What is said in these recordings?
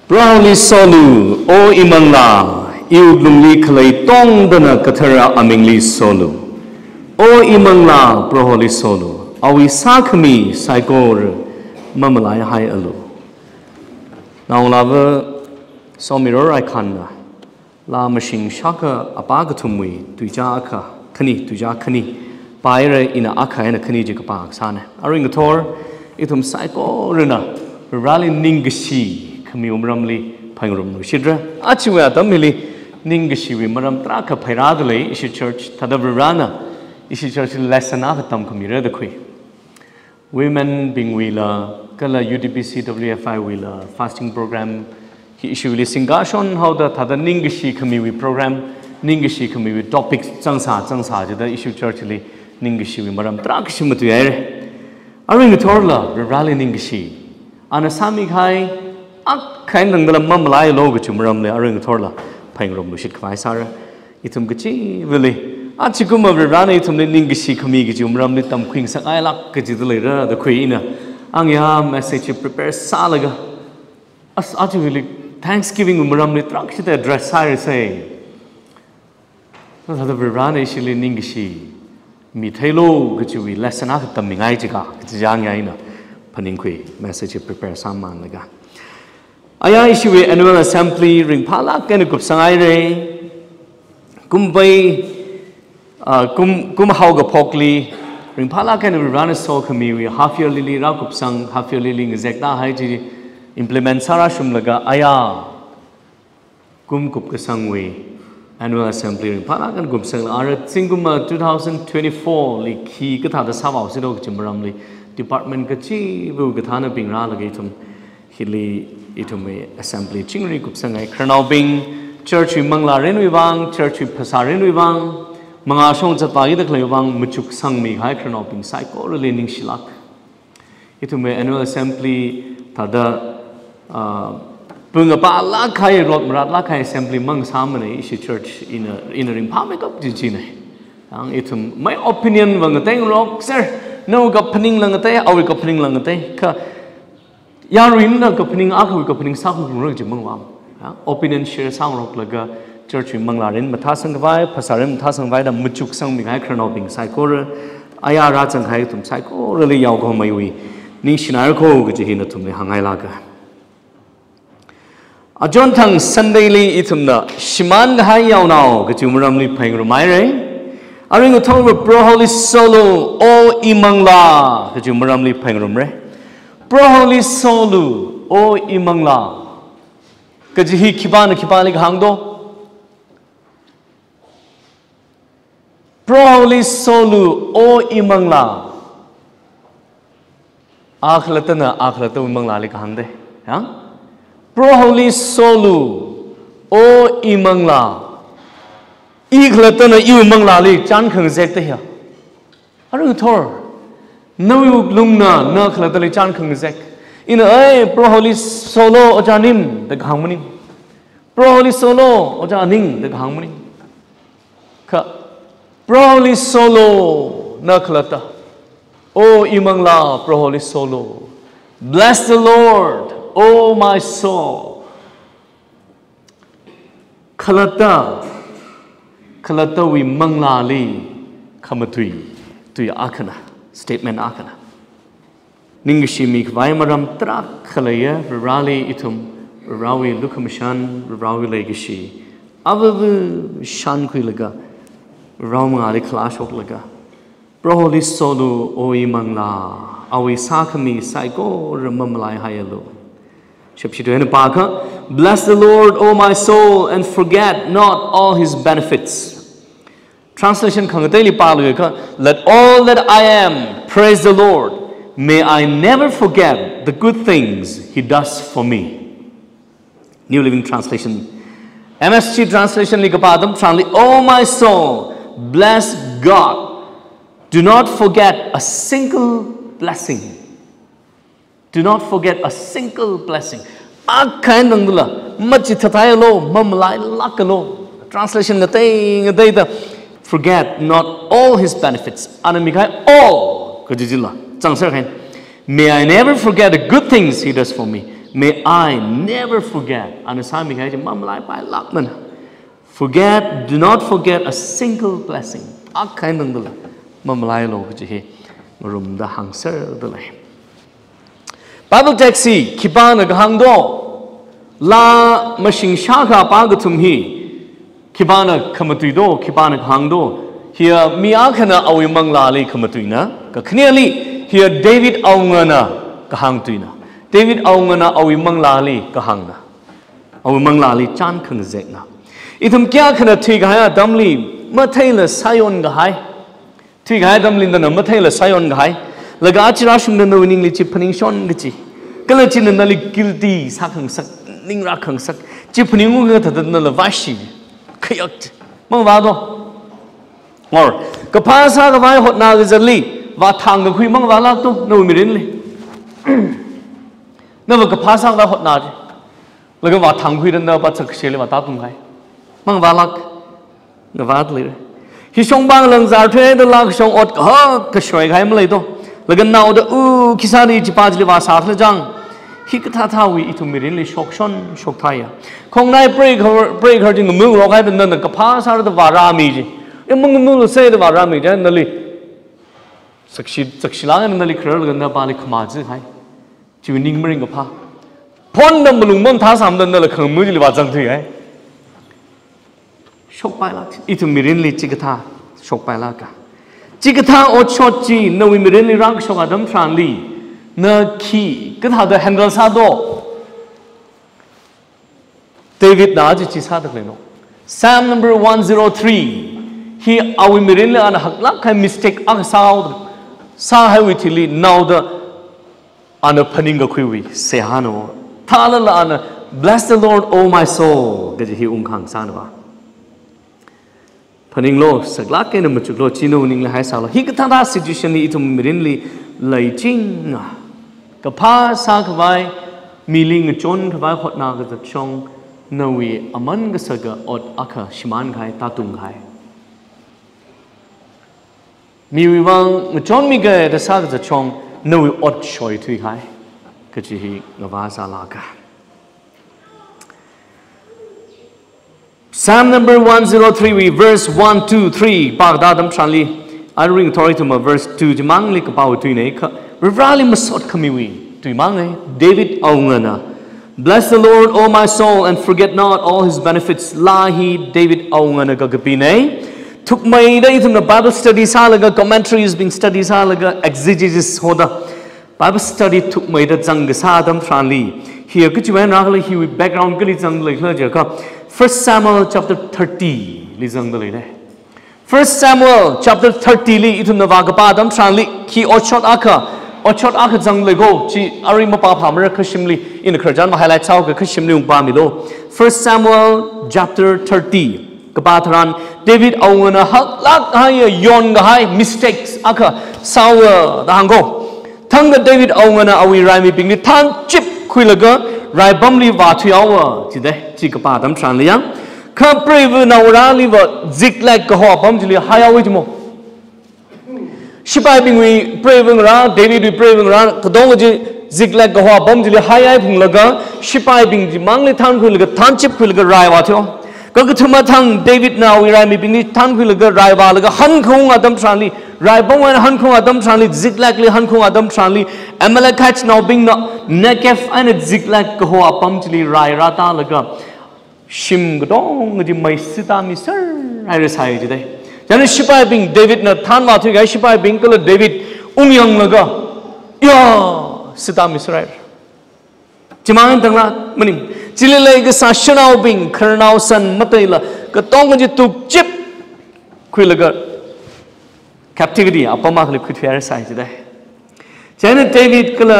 Brahli solu o imangla iuglumli khlei tongdana kathara amingli solu o imangla brahli solu awi sakhmi saikor mamalai hai alu now lava somiro I khanna la machine shaka apagatumwi tuja aka khani tuja khani paire ina aka ina khani je kapak sana aring thor itum saikorna rally ningshi kami umramli pangrum shidra achiwa tamili ningishi we maram traka pairadale ishi church tadavrana ishi church lesson tam kamira the kwi women being wheeler kala UDPC WFI wheeler fasting program he issue li singashon how the tada ningishi kami we program ningishi kami we topics changsa jada issue church li ningishi we maram traka shimatu yare aring thorla rally ningishi anasami khai kind of the mammalai logo chumram the aring thorla paying room shit kaisara itum gachi really achicum of rana itum the ningishi kamigi jumram litam queen sakai lak later the queen anya message prepare salaga as actually thanksgiving umram litrakshit address I say the rana ishili ningishi mitelo gachi lesson at the mingajiga it's young yaina paninqui message prepare saman laga Aya issue annual assembly ring palak and kupsangaire kumbai kumhauga pokli ring palak and run a so kami half year lily rakupsang half year lily exacta haiji implement sara shumlaga aya kupkasangwe annual assembly ring palak and kupsang are singuma 2024 li ki katha da sawa sido chimramli department kachi bu gathana bingra lagatum hili itume assembly chingri kupsangai khrnaubing church mangla renwibang church phasa renwibang manga song chapagi da khlewang muchuk sangmi hai khrnaubing saiko lening shilak itume annual assembly tada bunga pa la khai rot marat la khai assembly mang samane ishi church in a ring pa make up jine ang itum my opinion wangateng rock sir no gapning langate awi gapning langate ka Yarin opening aku opening sang rung jimangwam opinion share sang rock laga church manglarin mathasang vai pasarim mathasang vai da muchuk sang mi khai khrnaubing saikor aya ra chang khai tum saikor le yaw ko mai wi ning shinar ko ge ji na tum le hangai laga ajon thang sunday li itum da shiman hai yaw naw ge jumram li phang ro mai re aring thong pro holy solo o imangla ge jumram li phang rom re Pro Holy Solu o imangla kajihi kibani hangdo Pro Holy Solu o imangla akhlatana akhlatu imangla lik hangde ha Pro Holy Solu o imangla ikhlatana imangla lik chan khang zekte ya aru thor no lungna na khlatali chan khang zek in a pro holy solo ojanim the gangmani pro holy solo ojaning the gangmani ka pro holy solo na khlata o imangla pro holy solo bless the Lord o my soul khlata wi mangla li khamatui tu ya akhana statement akana ningshimi vaimaram trak khalaya rali itum rawi lukamishan rawi legashi avavu shan kuilaga rawngali klashok laga proholi solo o imangla awi sakami saiko ramamlai hayalo shapshitu en paka bless the Lord o my soul and forget not all his benefits. Translation Kangateli Paluka, let all that I am praise the Lord. May I never forget the good things he does for me. New Living Translation. MSG Translation Likapadam translate, oh my soul, bless God. Do not forget a single blessing. Do not forget a single blessing. Akandangula, Machitatayalo, Mamlai Lakalo. Translation Gatay. Forget not all his benefits. Anamikai all. May I never forget the good things he does for me. may I never forget อันนั้นสามีใครจะมั่มลายไปลักมัน forget do not forget a single blessing อักใครนั่งดูละมั่มลายโลกจะเฮมารุมดาหังเซอร์ดูเลย Bible text ขีบ้านกับหังโดลามาชิงชาคาปางกับทุมฮีขีบ้านขมตุยโดขีบ้านกับหังโดเฮียมีอาคณะเอาไว้มังลาลีขมตุยนะกับขณีลีเฮียเดวิดเอาเงินนะกับหังตุยนะเดวิดเอาเงินนะเอาไว้มังลาลีกับหังนะเอาไว้มังลาลีจานขังเจนะอีทำแก่ขณะที่กายดัมลีเมื่อเทเลสายอนกายที่กายดัมลีนั่นเมื่อเทเลสายอนกายแล้วก็อาจจะราชุมนันวินิงลิจิพนิงชอนลิจิก็เลยจินนันลิกิลตีสักขังสักนิ่งรักขังสักจิพนิงก็ถัดนั่นละวาชีขยักมังว่าตัวอ๋อก็ภาษาก็ไม่หดนาก็จะลีว่าทางก็คุยมังว่าลักตัวนู่นไม่เรียนเลยนั่นว่าก็ภาษาก็หดนาจีแล้วก็ว่าทางคุยนั่นเราปัจจัยเชลีว่าตาตุ้งไงมังว่าลักก็ว่าเลยที่ช่องบางหลังจากเทเดลักช่องอดก็ช่วยใครมาเลยตัวแล้วก็น่าจะคิดอะไรจีบาจลีว่าสาธารณจังฮิกท่าท่าวิอิทุมิรินเลยชกชนชกไทยคงในเปรย์เขาจริงมึงเราใครเป็นนั่นก็ภาษาตัววารามีจีมึงเราเสียตัววารามีจ้ะนั่นเลยสักชิลานั่นเลยเครือกันนะบาลิขมาจีใครชีวิตนิ่งไม่ริงกับพาพ้นนั่นมันลุงมันท่าสามนั่นเลยขมือจีว่าจังที่ไงชกไปละอิทุมิรินเลยจิกท่าชกไปละกันจิกท่าอดชดจีนวิมิรินเลยรักชกอดัมทรานลีนักขี่ก็ท่าเดฮันเดลซาโดเดวิดน่าจะจิซาตะเลยเนาะ Psalm number 103 he เอาวิมิรินเลยอันหักลักใคร mistake อักษาซาให้วิธีลีน่าเดอันพันิงก็คุยวิเสียหาโนท่าละอัน bless the Lord oh my soul ก็จะฮิอุ้งขังซาโนวะพันิงโลสักลักแค่นั้นมันจุดโลชิโนนิงเลยให้สาวฮิกท่าด้า situation นี้อิทุมมิรินลีเลยจริงอ่ะกับภาษาขวายมีลิงจนขวายหดนากระชงนวีอามันก็สกอดอักชิมันไข่ตาตุงไข่มีวิวังจนมีเกยแต่สากระชงนวีอดช่วยทุยไข่ก็จะฮีงภาษาลากา Psalm number 103 verse 1 2 3ปากดาดัมชันลีI read Torah to my verse 2 จะมั่งเลยกับเป่าตุยเนี่ยก็Rivali masot kamiwi. Tu mangai David aungana. Bless the Lord, O my soul, and forget not all His benefits. Lahi David aungana gagapine. Tuk mai day from the Bible studies halaga commentaries being studies halaga exegesis hoda. Bible study tuk mai da jang sadam tranli. Here could you when rahli he with background gili jang like ka. 1 Samuel chapter 30 li jang dale ne. 1 Samuel chapter 30 li itum navagapa dam tranli ki ochot akaอชดอาคือจังเลยก็จีอาริมาปาพามเรื่องขชิมลีอินเครจันมาไฮไลท์เช้ากับขชิมลีอุปามิโล 1 Samuel chapter 30กับปาทรันเดวิดเอาเงินหักลักให้ย้อนกับให้ mistakes อาคือสาวต่างก็ทั้งกับเดวิดเอาเงินเอาวิไรมีปิงนี่ท่านจิบคุยแล้วก็ไรบัมลีวาทุยเอาจีเดจีกับปาทำทรันเลยยังข้าเปรย์วนาวราลีว่าจิกเล็กกับหัวบัมจีลีหายเอาไว้จมูกชิบายบิงวีเปรย์วิงราเดวิดวีเปรย์วิงรากระดองจีซิกเล็กกับหัวบอมจีเลยหายไอ้พุงแล้วก็ชิบายบิงจีมังเลยท่านคุยแล้วก็ท่านชิบคุยแล้วก็ไรวะเถอะก็คือมาทางเดวิดนาวิไรมีบิงนี่ท่านคุยแล้วก็ไรวะแล้วก็หันคงอาดัมทรันลีไรบ้างวันหันคงอาดัมทรันลีซิกเล็กเลยหันคงอาดัมทรันลีเอเมเลคัชนาบิงน่ะเนกเอฟอันนี้ซิกเล็กกับหัวบอมจีเลยไรราตาแล้วก็ชิมกระดองจีไม่สิตามิเซอร์ไอร์ไซจีได้ฉะนั้นชิบายบิงเดวิดน่ะท่านว่าถึงไงชิบายบิงก็เลยเดวิดยังแล้วก็ย่าสิตามิสราเอลจิมาเห็นตั้งละมันนี่จิเลเลยก็สาชนาวบิงครนาวสันมาเตยละก็ต้องกันจะตุกจิบคุยแล้วก็ captivity อัปมาคลิปคุยที่อะไรใส่จะได้ฉะนั้นเดวิดก็เลย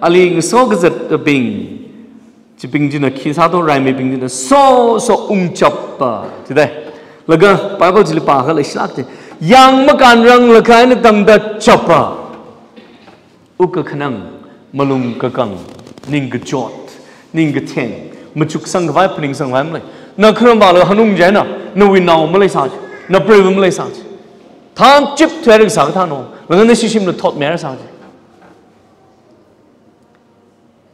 อะไรก็โซ่ก็จะบิงจะบิงจีน่ะคิดซาตัวไรไม่บิงจีน่ะโซ่จับปะจะได้แล้วก็ไปบอกจิลิปาเขาเลยสลักเจยังมาการรังละใครนี่ตั้งแต่จับปะอุกขนังมาลุงกะกังนิ่งกะจอดนิ่งกะเทงมาจุกสังไว้พนิงสังไว้มาเลยนักเครื่องบาลฮันุงเจน่ะนวินเอามาเลยสัจนับเปรย์มาเลยสัจท่านจิบเทเรื่องสักท่านโอแล้วนั่นชิชิมเลยทอดแม่สัจ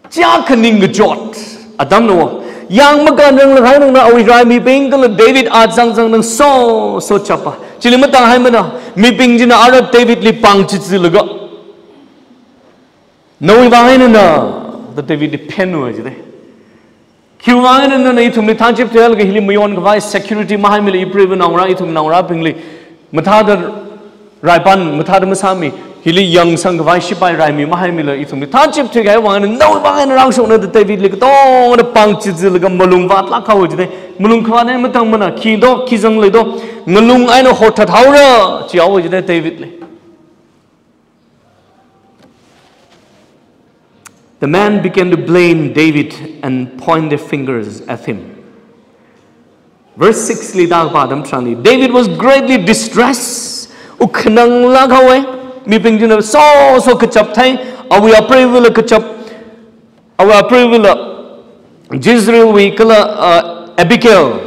Chia kaning gejot Adam no yang makan nang lakai nang na awi rai mi ping kala David at sang sang nang so chapa chili matang hai mana mi ping jina Arab David li pang chitsi laga no iwai na the David li pen wa jide kiwai na na itum li tanjip tel ga hili mayon ga vai security mahai mi li iprive nang ra itum nang ra ping li mathadar Raipan mathada masami hili yang sang vai shipai raimi mahai mila itum ta chip thik hai wang no bang rang shong na David lik to na pang chi zil ga malung wat la khaw jide malung khwa ne matang mana ki do ki jang le do ngalung ai no hot that haura chi aw jide David le The man began to blame David and point their fingers at him. Verse 6 li da ba dam tran li David was greatly distressed ukhnang la khawe mi ping jin so kachap thai awi april kachap awi april Jezreel we kala Abigail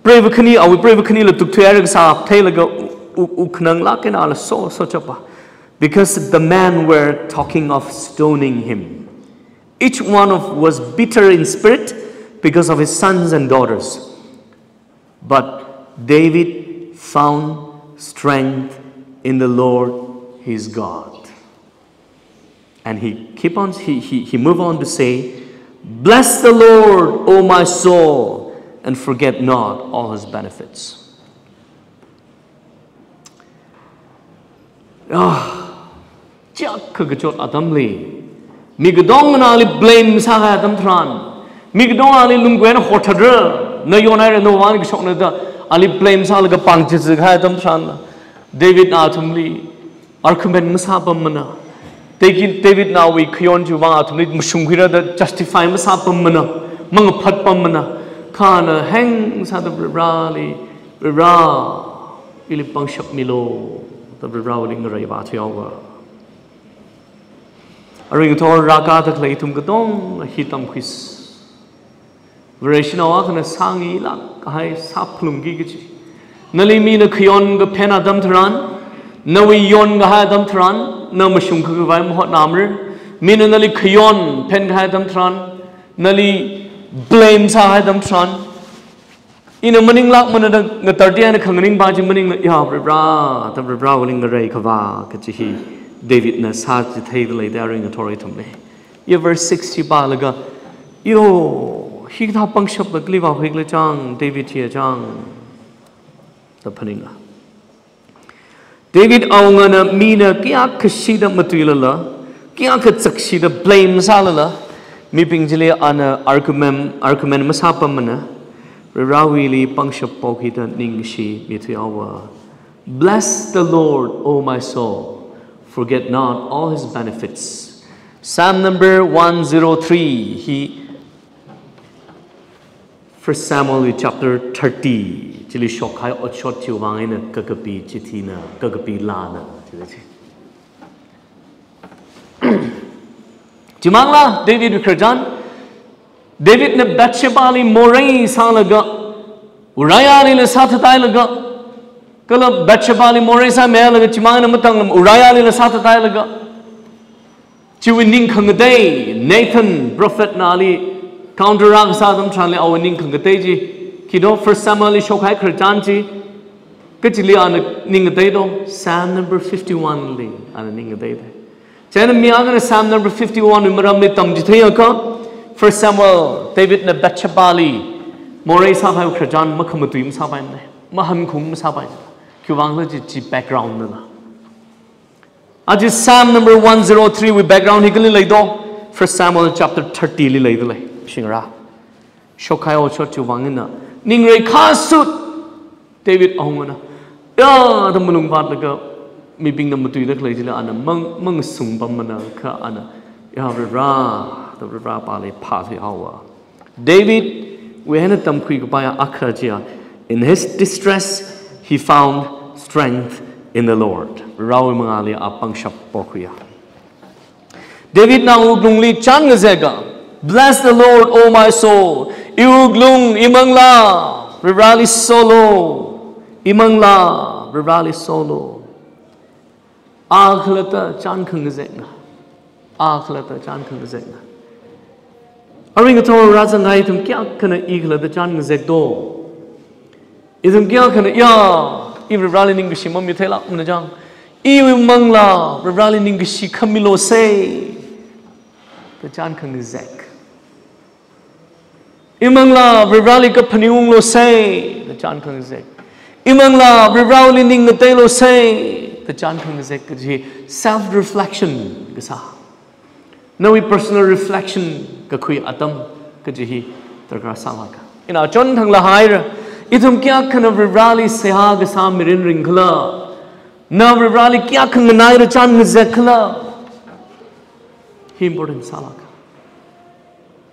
brave khani awi brave khani la tuk thya sa thai la ukhnang la ken ala so chapa because the men were talking of stoning him. Each one was bitter in spirit because of his sons and daughters, but David found strength in the Lord his God. And he moved on to say, bless the Lord, O my soul, and forget not all his benefits. Chak kagachot Adam li. Migadong na li blame sa Adam tran. Migadong ali lungwen hotadra. Na yonay no wan gishok na da. Ali blame sa laga pangchis hai tam tran David na thumli argument masapam mana David na we khyon ju wa thumli musungkhira da justify masapam mana mang phatpam mana khana hang sa da rali ra ili pangshap milo da rawling rai ba thyawa aring thor raka ta klei thum gadong hitam khis Vereshina kana sangi la hai saplungi gichi nali mi na khyon ga phena dam thran nawi yon ga ha dam thran na mashung ga vai mohot namr mi na nali khyon phen ga dam thran nali blame sa ha dam thran ina maning lak mana da nga 30 na khangning ba ji maning ya bra ta bra waling ga rai khawa ka chi David na sa ji thai le da ring authority thum le ye verse 60 ba la ga yo he tha pangshap la kliwa hwek chang David here chang the paninga David aungana mina kya khashida matulala kya ka chakshida blame salala mi pingjile ana argument masapamana rawili pangshap pokhita ningshi mityawa bless the Lord O my soul forget not all his benefits Psalm number 103 First Samuel chapter 30 chili shokai ochot chu wangina kakapi chitina kakapi lana Jimangla David Kerjan David ne Bathsheba li morai salaga Uriah li sathatai laga kala Bathsheba li morai sa me laga chimangna matang Uriah li sathatai laga chiwining khangdai Nathan prophet nali Counterang sadam tranle awaning kangateji kido first Samuel shokai kharjanji kachili an ningatedo Psalm number 51 li an ningatede chana mianga Psalm number 51 umaram ni tamjithayaka first Samuel David na Bathsheba morai sabai kharjan makhamatuim sabai ne maham khum sabai kyuwangla ji background na aji Psalm number 103 with background hikali laido first Samuel chapter 30 li laidale Shingra Shokai Ochot Wangina Ningre Kasut David Ongana Ya the Mulung Vatlaga me being the Mutu the Clajila and a Mung Sung Bamana Ka Anna Yavra the Ra Bali Party Hour David we had them quick by Akrajia in his distress he found strength in the Lord Rawi Mangali Apangshap Pokuya David now Glungli Changazega Bless the Lord, O my soul. Iuglung imangla, rivali solo. Imangla, rivali solo. Akhlata chan khangzengna. Akhlata chan khangzengna. Aring ator raza ngai tum kya kana igla da chan ngzek do. Idum kya kana ya ibra rali ning shi mam ythela mun jang. Iwi mangla rali ning shi khamilo se. Da chan khang ngzek. Imangla rali ka phaniung lo se. Da chan khang ngzek. Imangla rali ning te lo se. Da chan khang ngzek ka ji self reflection ka sa. Nawi personal reflection ka khui atam ka jihi tarkar salaka ina chon thang la haira ithum kya khana rali seha ga sam mirin ringla na rali kya khang nai ra chan ngzekla hi important salaka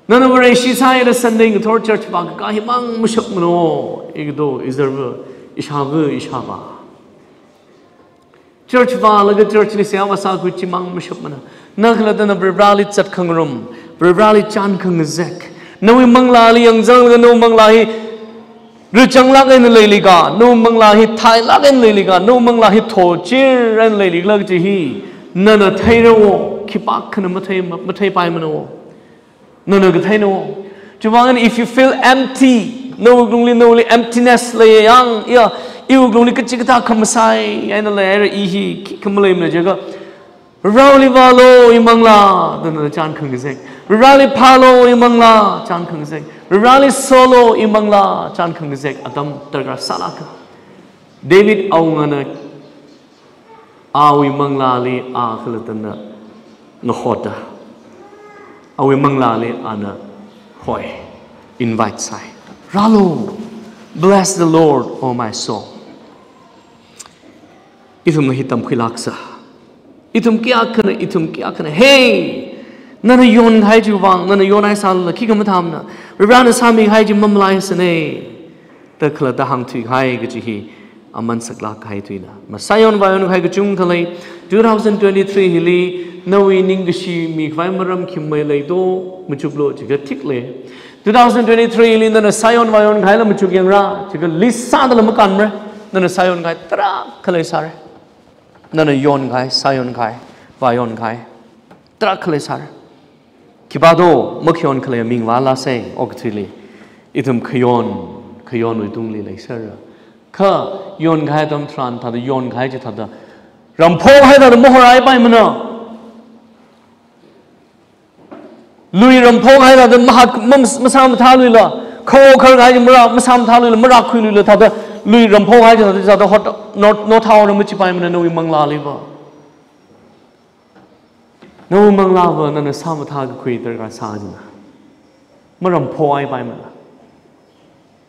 nana ware shi sai ra sunday thor church ba ka hi mang mushak mano egdo izarva ishaba church ba laga church ni sewa sa ku chi mang mushak mana Nakla dana rali chat khang rum rali chan khang zek nawi mangla li yang jang no mangla hi ru chang la gen le li ga no mangla hi thai la gen le li ga no mangla hi tho chir ran le li la ji hi nana thai ro ki pak khana ma thai pai mano nana ga thai no chuwang if you feel empty no glungli emptiness le yang ya you glungli ka chikta kham sai ai na le i hi kham le na jaga Rali valo imangla dana chan khang zek rali phalo imangla chan khang zek rali solo imangla chan khang zek adam targar salaka David aungana awi mangla li a khlatana nohota awi mangla li ana hoy invite sai ralo bless the Lord oh my soul ifum hitam khilaksa itum kya khana hey nana yon hai ju wang nana yon hai sal ki kam tham na rana sami hai ji mamlai sane ta khla ta hang thi hai ga ji hi aman sakla khai tuina ma sayon vayon khai ga chung thalai 2023 hili nawi ning shi mi khai maram khim mai lai do muchup lo ji ga thik le 2023 hili nana sayon vayon khai la muchuk yang ra ji ga lisa da lam kan mre nana sayon khai tra khalai sare nana yon khai sayon khai vayon khai tra khalai sare kibado mokyon khalai ming wala se okthili itum khyon ui tung li lai sar kha yon khai tam tran tha yon khai je tha rampho hai da mohorai pai mana lui rampho hai da masam tha lui la kho khar khai mara masam tha lui la mara khui lui la tha lui rampho hai je tha hot no tha or mu chi pai mana no mangla li ba no mangla ba na sam tha ka khui tar ka sa jina maram pho ai pai mana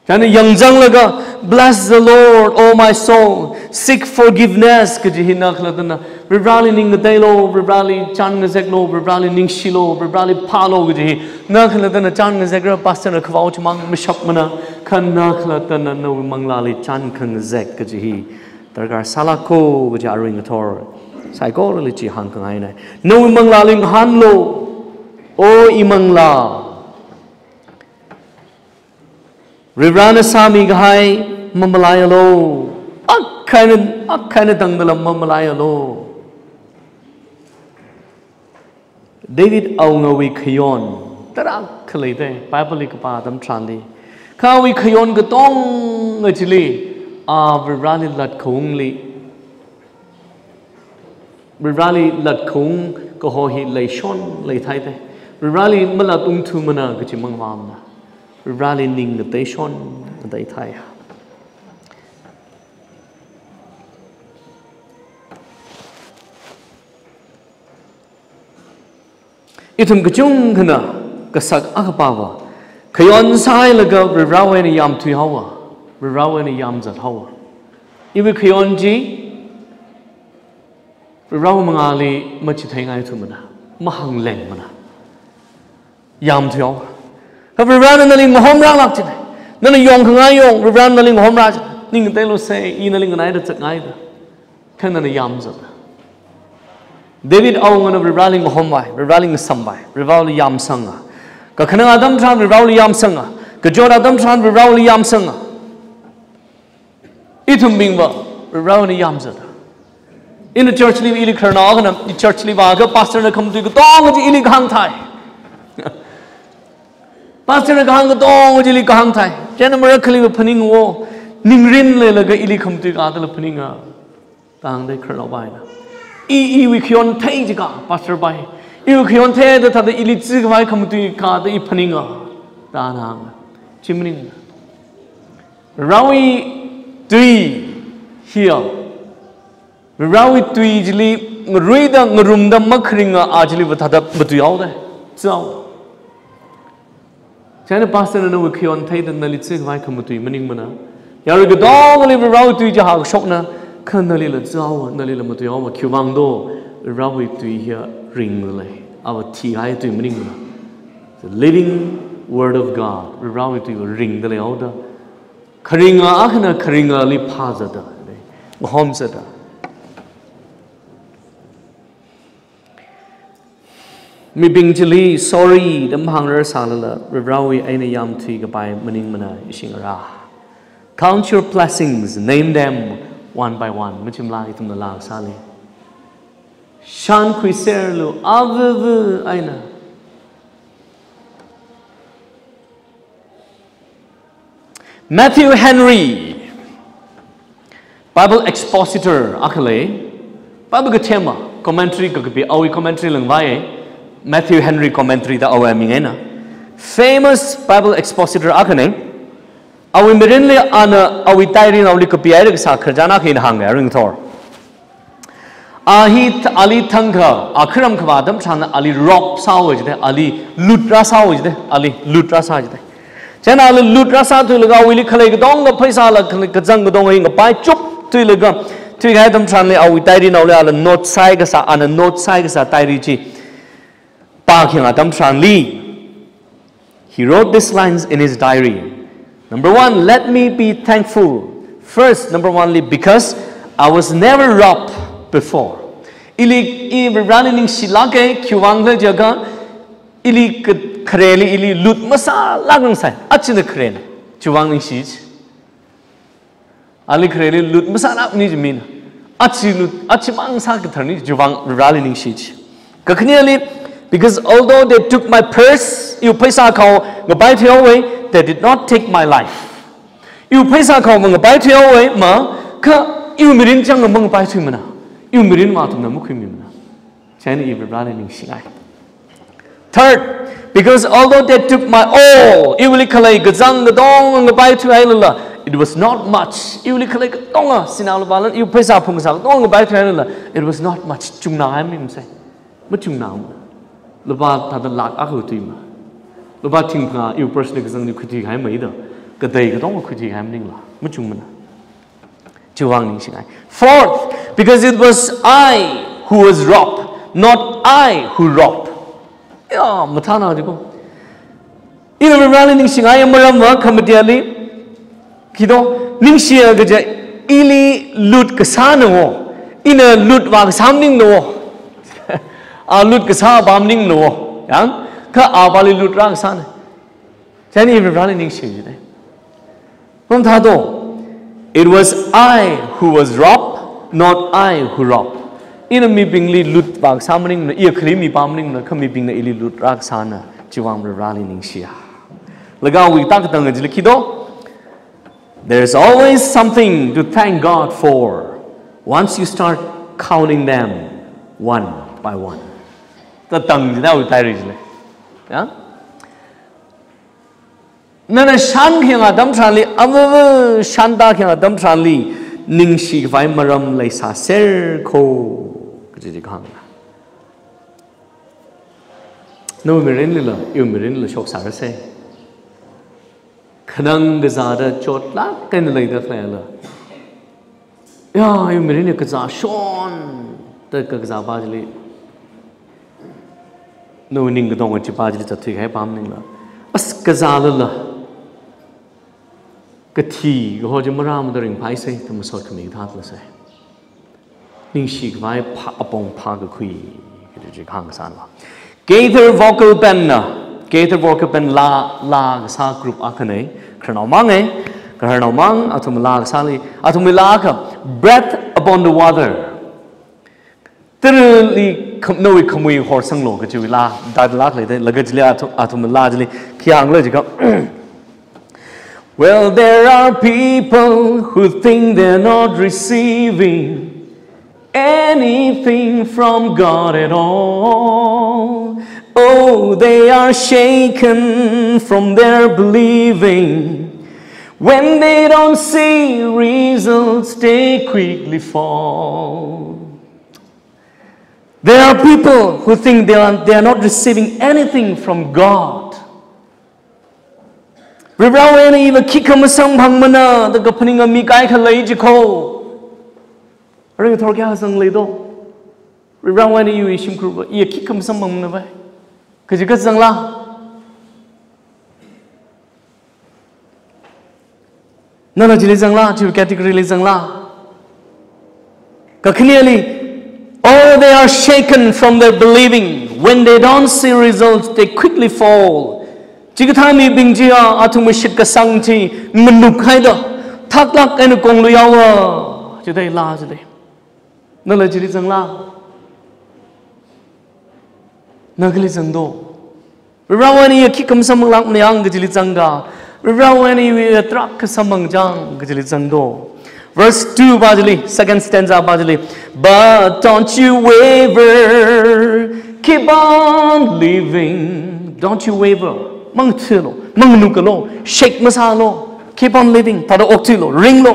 Jana yang jang laga bless the Lord oh my soul seek forgiveness ka ji hina khladana rali ning dai lo rali chan na zek lo rali ning shilo rali phalo ka ji na khladana chan na zek ra pastor khwao chmang mishak mana khan na khladana no manglali chan khang zek ka ji targar sala ko ka ji aring thor psychology chi hang kang ai nai no manglali han lo o imangla Ribrana Sami Gai Mamalayalo Akana Dangala Mamalayalo David Aungawi Kayon Tarak Kalite Bible Kapadam Trandi Kawi Kayon Gatong actually Virali Lat Kungli Virali Lat Kung Kohohi Lay Shon Lay Taite Virali Malatung Tumana Gachimangwamna Rally ning the station the thai itum gachung kana kasak akapawa kayon sai laga rawe ni yam thui hawa rawe ni yam zat hawa ibi kayon ji rawe mangali machi thai ngai thumana mahang leng mana yam thui hawa Rana naling hom rang lak chine nana yong khang ayong rana naling hom ra ning te lo se I naling nai da chak ngai da khan na yam za David awng na raling hom bai raling sam bai raling yam sanga ka khana adam tran raling yam sanga ka jor adam tran raling yam sanga itum bing ba raling yam za in the church li ili kharna ga na church li ba ga pastor na kham tu ga tong ji ili khang thai pastor ka hang dong jili ka hang thai chen mara khali phaning wo ningrin le la ga ili khamti ka ta phaninga tang dai khra bai na I we kyon thai ji ka pastor bai I we kyon thai da ta ili chi ka bai khamti ka ta I phaninga ta na chimning rawi tui here rawi tui jili ngui da ngrum da makhringa ajili ba thada batu yaw da chao chana pastor na we kyon thai da nali chi ka bai khamti maning mana yaru ga dong li rawi tui ja ha shok na kan nali la chao nali la matu yaw ma kyumang do rawi tui here ring le our ti hai tui maning mana the living word of God rawi tui ring da le yaw da khringa akhna khringa li phaza da hom sa da mi bing jili sorry dam hanger salala rawi aina yam thi ga bai maning mana ising ra count your blessings name them one by one michim la itum la sale shan khuiser lu avavu aina Matthew Henry Bible expositor akale Bible ga tema commentary ka bi awi commentary lang vai Matthew Henry commentary da awa mingena famous Bible expositor akane awi mirinle ana awi tairi na uli kapi ai sa kharjana khin hanga ring thor ahit ali thangha akhram khwadam thana ali rock sawaj de ali lutra sawaj de ali lutra sawaj de chana ali lutra sa tu laga wili khalai ga dong ga phaisa la ka jang ga dong hi ga pai chup tu laga tu ga dam thana awi tairi na uli ala note sai ga sa ana note sai ga sa tairi chi He wrote these lines in his diary. Number one, let me be thankful. First, number one, because I was never robbed before. Ili running silake kyuwangle jaga ili kreli ili lut masa lagang sai achine kreli kyuwangling shij. Ali kreli lut masa na ni jmin achimang sa katharni kyuwang running shij. Kakhneli because although they took my purse, you paisa kau ngabai thio away, they did not take my life. You paisa kau ngabai thio away ma ka you mirin chang ngabai thio mana. You mirin ma tum na mukhi mana. Chani ibe brale ning singai. Third, because although they took my all, you will kalai gazang gadong ngabai thio ailala. It was not much. You will kalai gadonga sinal balan you paisa phung sa gadong ngabai thio ailala. It was not much. Chungna am nim sai. Ma chungna. Lupa tada lak aku tu ima, lupa tingpa you personally kesang ni kuti kai mai dah, kedai kedong kuti kai mending lah, macam mana? Cuang ni singai. Fourth, because it was I who was robbed, not I who robbed. Ya, matana juga. Ina berani ni singai yang meramah kemudian kita ningsia kerja ili lut kesana wo, ina lut wang samning wo. Lut ke sa bamning no yang ka abali lut rang san chani ibrani ning shi de pom tha do it was I who was robbed not I who robbed in mi bingli lut bang samning no ye khri mi bamning no khami bing na ili lut rak sana chiwang ibrani ning shi laga wi tak tang ji likhido there's always something to thank God for once you start counting them one by one ta tang ji da u tai ri le ya nana shan kheng adam than li am shan da kheng adam than li ning shi vai maram lai sa ser kho ji khang no mirin li la yu mirin la shok sa se khanang ga za da chot la kan lai da fa la ya yu mirin ka za shon ta ka za ba ji no ning ga dong chi pa ji cha thik hai pam ning la as ka za la ka thi go ho ji mara ma ring phai sai tam so khmi tha la sai ning shi vai pha apong pha ga khui ki ji khang san la gather vocal pen la sa group akane khranau mang ai khranau mang athum la sa li athum la ka breath upon the water Tili no we come we horse and look at you la that luckily the luggage atom largely kiang logical. Well, there are people who think they're not receiving anything from God at all. Oh, they are shaken from their believing. When they don't see results, they quickly fall. There are people who think they are not receiving anything from God. Rivrawen even kikam sang pangmana the gopening of Mikai Kalajiko. Ring Torga sang lido. Rivrawen you ishim kruba, ye kikam sang pangmana. Because you got sang la. Nana jili sang la, you category sang la. Clearly. Oh, they are shaken from their believing. When they don't see results, they quickly fall. Chikatami bingjia atumishika sangchi menukaida taklak and kongluyawa. Today largely. Nala jirizang la. Nagali zangdo. Rawani kikam samang myang gajilizanga. Rawani we attract samang jang gajilizangdo. Verse 2 Bajali, second stanza Bajali. But don't you waver, keep on living. Don't you waver. Mang tilo, mang nukalo, shake masalo, keep on living. Pada oktilo, ring lo.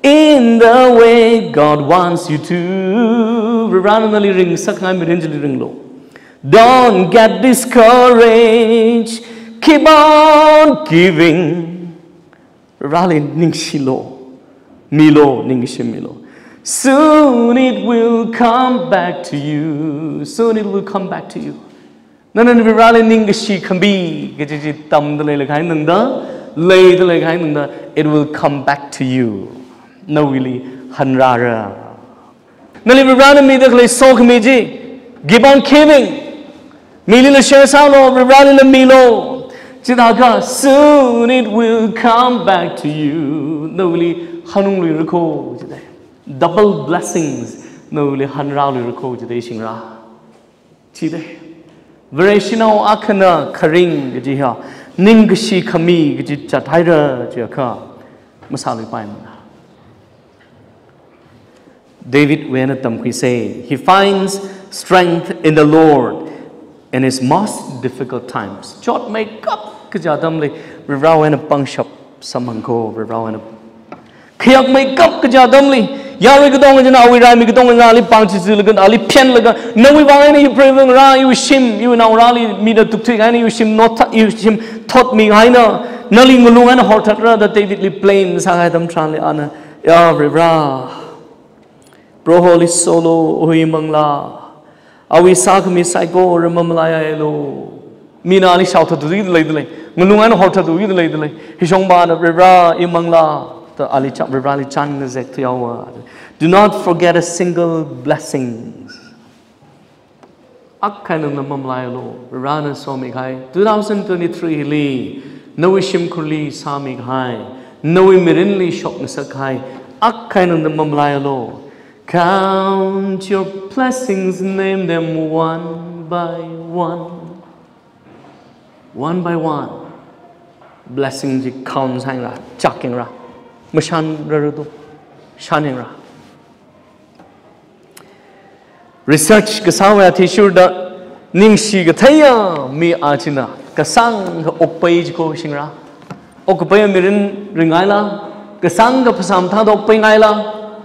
In the way God wants you to. Randomly ring, sakha mirinjali ring lo. Don't get discouraged, keep on giving. Rally ningshilo. Milo, Ningishim Milo. Soon it will come back to you. Soon it will come back to you. Nana Virali Ningishi can be. Tam the Lekainanda, lay the Lekainanda. It will come back to you. No, really, Hanrara. Nali Virali Midakle Sok Miji. Give on giving. Milila Shersalo, Virali Milo. Chidaka, soon it will come back to you. No, really. Hanungli recall today. Double blessings. No, le hanrauli recall today. Shingra. Today. Vereshino akana karing gajiha. Ningashi kami gajit haira jaka. Masali paimana. David Wenatam we say he finds strength in the Lord in his most difficult times. Jot make up kajadamli. Rivrawen a pangshop samango. Rivrawen a Kiyak make up Kajadamli. Yarikadong and Awi Mikadong and Ali Panchisilagan, Ali Pianlagan. No, we want any prevent Ra, you shim, you now rally me to take any you shim not you shim taught me. I know. Nully Mulu and Hortatra that David blames Sahadam Tranliana. Ya Rivra. Bro Holy Solo, Uimangla. Awi Sakami Psycho, Remamalaya Elo. Mina Ali shouted to read lately. Mulu and Horta to read lately. Hishongba, Rivra, Imangla. Do not forget a single blessing. Akkanam namamlayalo. Rana somikhay. 2023 li. Nawishim kurli samikhay. Nawi mirinli shok nasakhay. Akkanam namamlayalo. Count your blessings, name them one by one. One by one. Blessings you count hang ra, chucking ra. Mashan Rarudu, Shaning Ra. Research Gasawa Tishurda Ningshi Gataya, mi Achina, Kasang Okpage Ko Shingra, Okpay Mirin Ringaila, Kasanga Pasamta Okpingaila,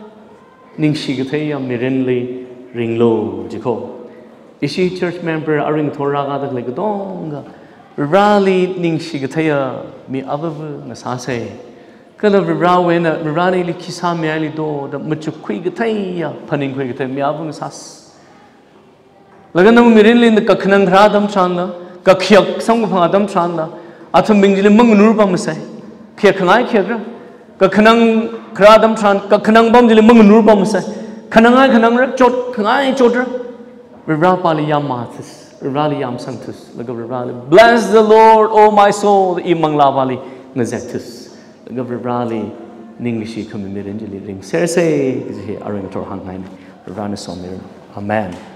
Ningshi Gataya Mirinli Ringlo Jiko. Ishi church member Aring Toraga the Legadonga, Rally Ningshi Gataya, mi Avavu Nasase. Kala Rawen, Rani Kisami Alido, the Machuquigataya, Paninquigate, Miavum Sas. Lagana Mirin in the Kakanang Radam Chanda, Kakiak, some of Adam Chanda, Atom Bingil Munguruba Muse, Kiakanai Kiagra, Kakanang Kradam Chan, Kakanang Bamdil Munguruba Muse, Kananga Kananga, Jot, Kanai Jodra, Rirapali Yamatis, Rirali Yam Sanctus, Lagavali. Bless the Lord, O my soul, Imang Lavali, Nazetus. Gavrali Ningishi Kamirinjili ring. Serse is here, Aring Torhang, Rana Somirin. Amen.